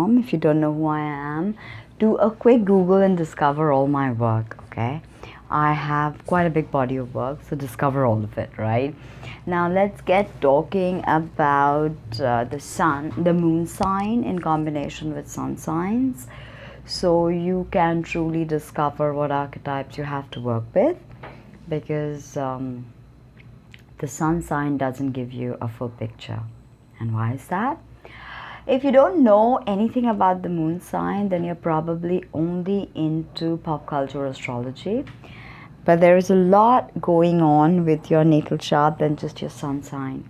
from. If you don't know who I am, do a quick Google and discover all my work, okay? I have quite a big body of work, so discover all of it, right? Now let's get talking about the sun, the moon sign in combination with sun signs, so you can truly discover what archetypes you have to work with, because the sun sign doesn't give you a full picture. And why is that? If you don't know anything about the moon sign, then you're probably only into pop culture astrology. But there is a lot going on with your natal chart than just your sun sign.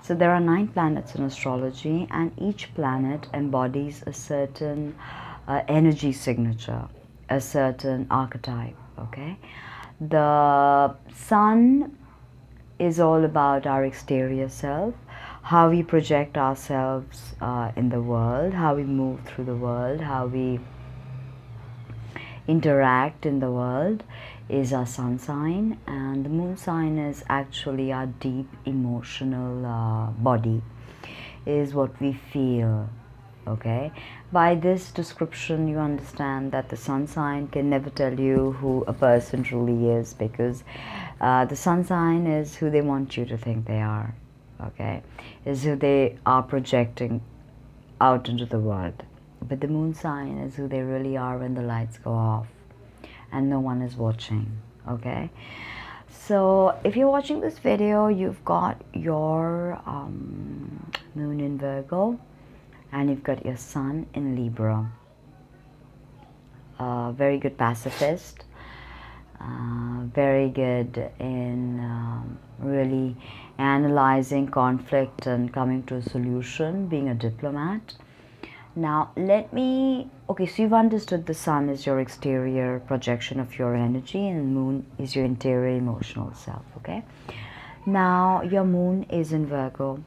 So there are 9 planets in astrology, and each planet embodies a certain energy signature, a certain archetype, okay? The sun is all about our exterior self, how we project ourselves in the world, how we move through the world, how we interact in the world is our sun sign, and the moon sign is actually our deep emotional body, is what we feel, okay? By this description you understand that the sun sign can never tell you who a person truly is, because the sun sign is who they want you to think they are, okay? Is who they are projecting out into the world. But the moon sign is who they really are when the lights go off and no one is watching, okay? So if you're watching this video, you've got your moon in Virgo and you've got your sun in Libra. Very good pacifist, very good in really analyzing conflict and coming to a solution, being a diplomat. Now okay, so you've understood the sun is your exterior projection of your energy and moon is your interior emotional self, okay? Now your moon is in Virgo.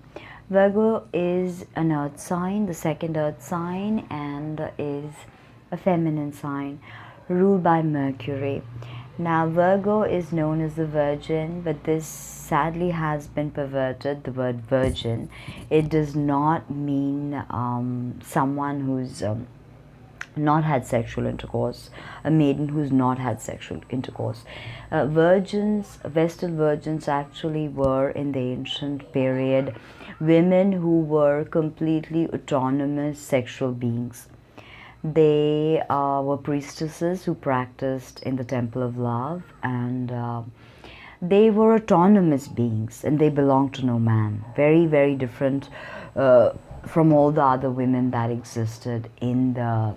Virgo is an earth sign, the second earth sign, and is a feminine sign ruled by Mercury. Now Virgo is known as the Virgin, but this sadly has been perverted, the word virgin. It does not mean someone who's not had sexual intercourse, a maiden who's not had sexual intercourse. Virgins, Vestal virgins actually were in the ancient period women who were completely autonomous sexual beings. They were priestesses who practiced in the temple of love, and they were autonomous beings and they belonged to no man. Very, very different from all the other women that existed in the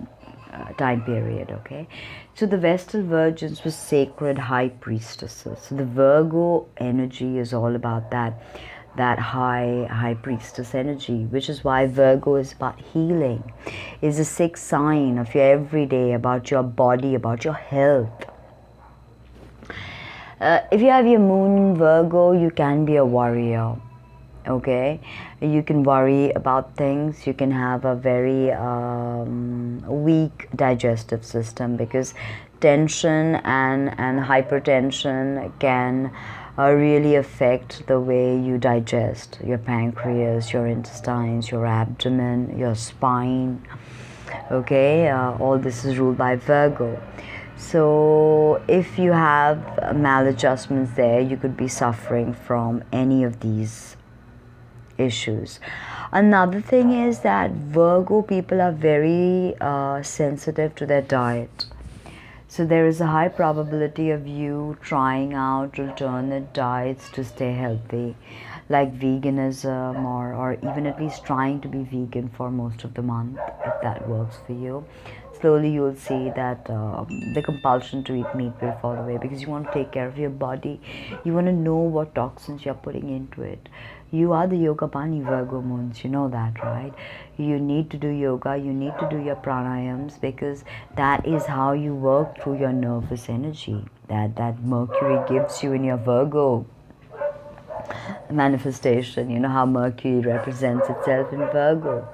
time period, okay? So the Vestal virgins were sacred high priestesses. So the Virgo energy is all about that high priestess energy, which is why Virgo is about healing, is a sixth sign of your everyday, about your body, about your health. If you have your moon in Virgo, you can be a warrior, okay? You can worry about things, you can have a very weak digestive system, because tension and hypertension can really affect the way you digest, your pancreas, your intestines, your abdomen, your spine, okay? All this is ruled by Virgo. So if you have maladjustments there, you could be suffering from any of these issues. Another thing is that Virgo people are very sensitive to their diet. So there is a high probability of you trying out alternate diets to stay healthy, like veganism, or even at least trying to be vegan for most of the month, if that works for you. Slowly you'll see that the compulsion to eat meat will fall away, because you want to take care of your body. You want to know what toxins you're putting into it. You are the Yoga Bani Virgo moons, you know that, right? You need to do yoga, you need to do your pranayams, because that is how you work through your nervous energy that Mercury gives you in your Virgo manifestation. You know how Mercury represents itself in Virgo.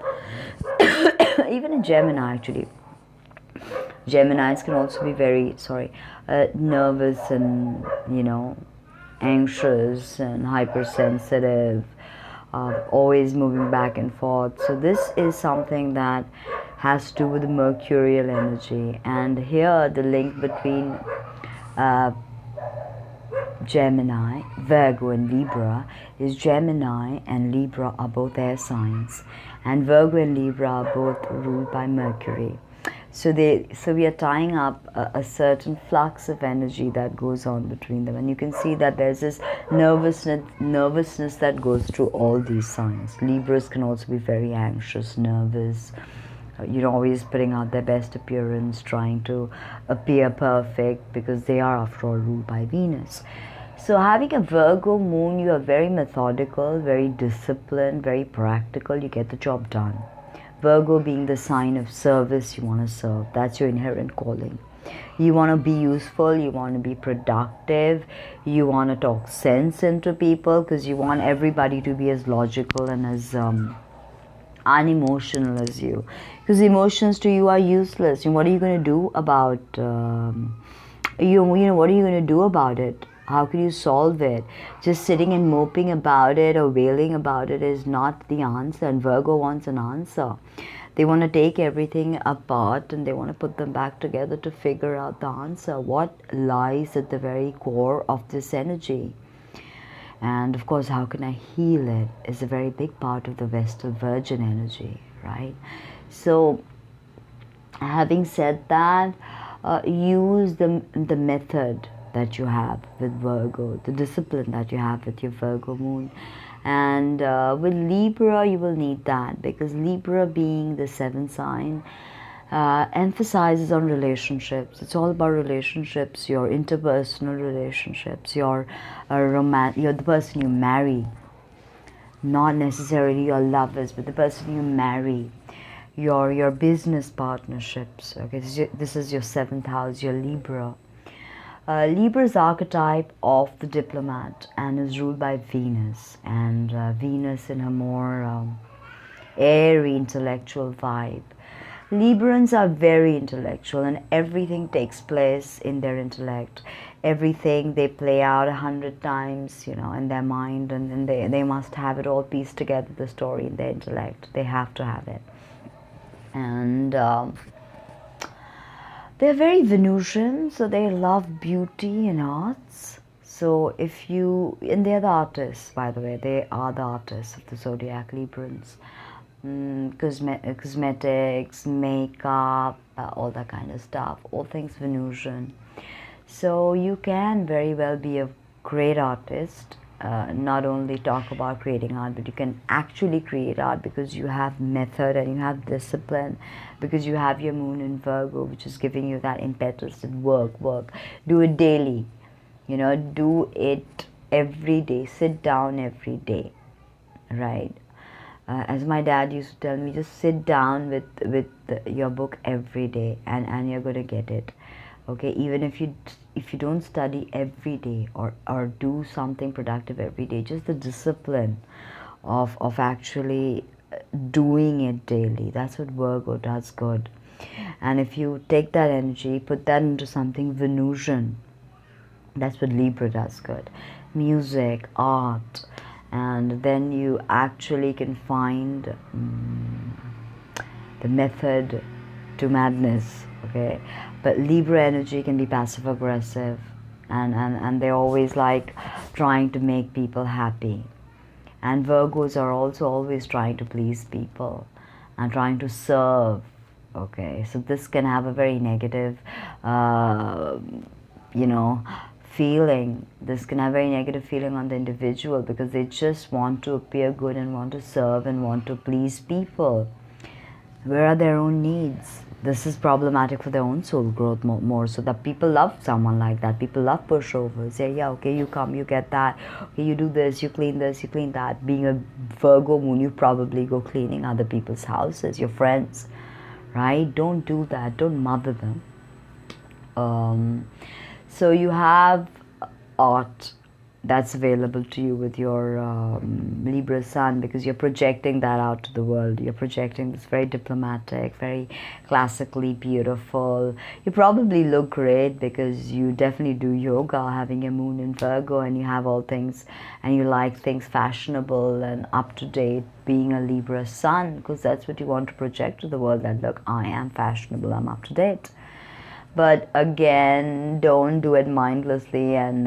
Even in Gemini, actually. Geminis can also be very, nervous and, anxious and hypersensitive, always moving back and forth. So this is something that has to do with the mercurial energy. And here the link between Gemini, Virgo and Libra is Gemini and Libra are both air signs, and Virgo and Libra are both ruled by Mercury. So we are tying up a certain flux of energy that goes on between them, and you can see that there's this nervousness that goes through all these signs. Libras can also be very anxious, nervous, always putting out their best appearance, trying to appear perfect, because they are after all ruled by Venus. So having a Virgo moon, you are very methodical, very disciplined, very practical. You get the job done. Virgo being the sign of service, you want to serve. That's your inherent calling. You want to be useful, you want to be productive, you want to talk sense into people, because you want everybody to be as logical and as unemotional as you, because emotions to you are useless. And what are you going to do about what are you going to do about it? How can you solve it? Just sitting and moping about it or wailing about it is not the answer. And Virgo wants an answer. They want to take everything apart and they want to put them back together to figure out the answer. What lies at the very core of this energy? And of course, how can I heal it is a very big part of the Vestal Virgin energy, right? So, having said that, use the method that you have with Virgo, the discipline that you have with your Virgo moon. And with Libra, you will need that, because Libra being the seventh sign, emphasizes on relationships. It's all about relationships, your interpersonal relationships, you're the person you marry, not necessarily your lovers, but the person you marry, your business partnerships. Okay, this is your seventh house, your Libra. Libra's archetype of the diplomat and is ruled by Venus, and Venus in a more airy intellectual vibe. Librans are very intellectual, and everything takes place in their intellect. Everything they play out 100 times, in their mind, and then they must have it all pieced together, the story in their intellect. They have to have it. And they're very Venusian, so they love beauty and arts. So and they're the artists, by the way. They are the artists of the zodiac, Librans. Cosmetics, makeup, all that kind of stuff, all things Venusian. So you can very well be a great artist, not only talk about creating art, but you can actually create art because you have method and you have discipline, because you have your moon in Virgo, which is giving you that impetus to work. Do it daily, do it every day, sit down every day, right? As my dad used to tell me, just sit down with your book every day, and you're going to get it. Okay, even if you don't study every day or do something productive every day, just the discipline of actually doing it daily, that's what Virgo does good. And if you take that energy, put that into something Venusian, that's what Libra does good. Music, art, and then you actually can find the method to madness. Okay, but Libra energy can be passive aggressive, and they're always like trying to make people happy, and Virgos are also always trying to please people and trying to serve. Okay, so this can have a very negative feeling. This can have a very negative feeling on the individual, because they just want to appear good and want to serve and want to please people. Where are their own needs? This is problematic for their own soul growth more, so that people love someone like that. People love pushovers. Yeah, okay, you come, you get that. Okay, you do this, you clean that. Being a Virgo moon, you probably go cleaning other people's houses, your friends, right? Don't do that. Don't mother them. So you have art, that's available to you with your Libra sun, because you're projecting that out to the world. You're projecting this very diplomatic, very classically beautiful. You probably look great because you definitely do yoga, having a moon in Virgo, and you have all things, and you like things fashionable and up to date, being a Libra sun, because that's what you want to project to the world, that look, I am fashionable, I'm up to date. But again, don't do it mindlessly and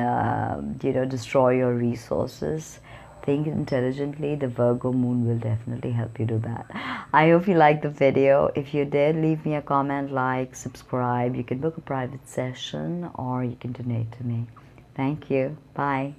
destroy your resources. Think intelligently. The Virgo moon will definitely help you do that. I hope you liked the video. If you did, leave me a comment, like, subscribe. You can book a private session or you can donate to me. Thank you. Bye.